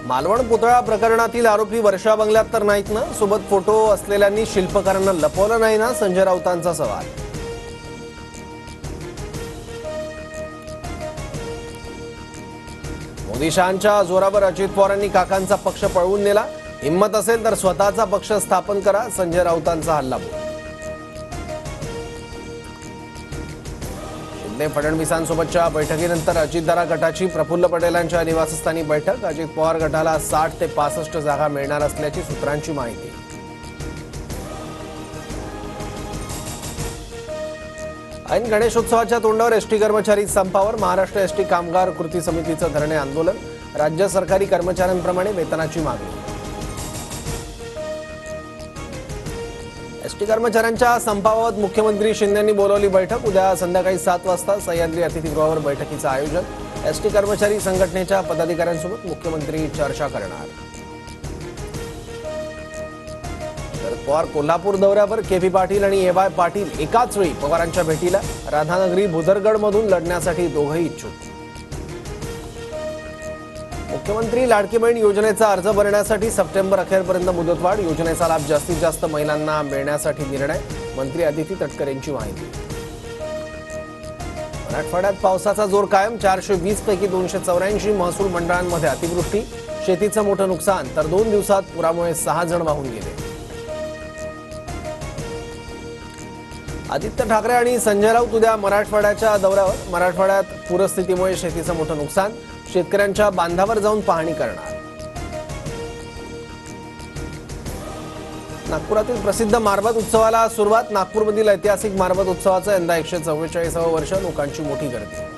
मालवण पुतळा प्रकरणातील आरोपी वर्षा बंगल्यात तर नाहीत ना? सोबत फोटो असलेल्यांनी शिल्पकारांना लपवलं नाही ना? संजय राऊतांचा सवाल. मोदी शहांच्या जोरावर अजित पवारांनी काकांचा पक्ष पळवून नेला. हिम्मत असेल तर स्वतःचा पक्ष स्थापन करा, संजय राऊतांचा हल्लाबोल. शिंदे फडणवीसांसोबतच्या बैठकीनंतर अजितदारा गटाची प्रफुल्ल पटेलांच्या निवासस्थानी बैठक. अजित पवार गटाला 60 ते 65 जागा मिळणार असल्याची सूत्रांची माहिती. ऐन गणेशोत्सवाच्या तोंडावर एसटी कर्मचारी संपावर. महाराष्ट्र एसटी कामगार कृती समितीचं धरणे आंदोलन. राज्य सरकारी कर्मचाऱ्यांप्रमाणे वेतनाची मागणी. एसटी कर्मचाऱ्यांच्या संपाबाबत मुख्यमंत्री शिंदेंनी बोलावली बैठक. उद्या संध्याकाळी 7 वाजता सह्याद्री अतिथीगृहावर बैठकीचं आयोजन. एसटी कर्मचारी संघटनेच्या पदाधिकाऱ्यांसोबत मुख्यमंत्री चर्चा करणार. शरद पवार कोल्हापूर दौऱ्यावर. केपी पाटील आणि ए वाय पाटील एकाच वेळी पवारांच्या भेटीला. राधानगरी भुदरगडमधून लढण्यासाठी दोघंही इच्छुक. मुख्यमंत्री लाडकी बहीण योजनेचा अर्ज भरण्यासाठी सप्टेंबर अखेरपर्यंत मुदतवाढ. योजनेचा लाभ जास्तीत जास्त महिलांना मिळण्यासाठी निर्णय. मंत्री अदिती तटकरेंची माहिती. मराठवाड्यात पावसाचा जोर कायम. 420 पैकी 284 महसूल मंडळांमध्ये अतिवृष्टी. शेतीचं मोठं नुकसान. तर 2 दिवसात पुरामुळे 6 जण वाहून गेले. आदित्य ठाकरे आणि संजय राऊत उद्या मराठवाड्याच्या दौऱ्यावर. मराठवाड्यात पूरस्थितीमुळे शेतीचं मोठं नुकसान. शेतकऱ्यांच्या बांधावर जाऊन पाहणी करणार. नागपुरातील प्रसिद्ध मारबत उत्सवाला सुरुवात. नागपूरमधील ऐतिहासिक मारबत उत्सवाचं यंदा 144वं वर्ष. लोकांची मोठी गर्दी.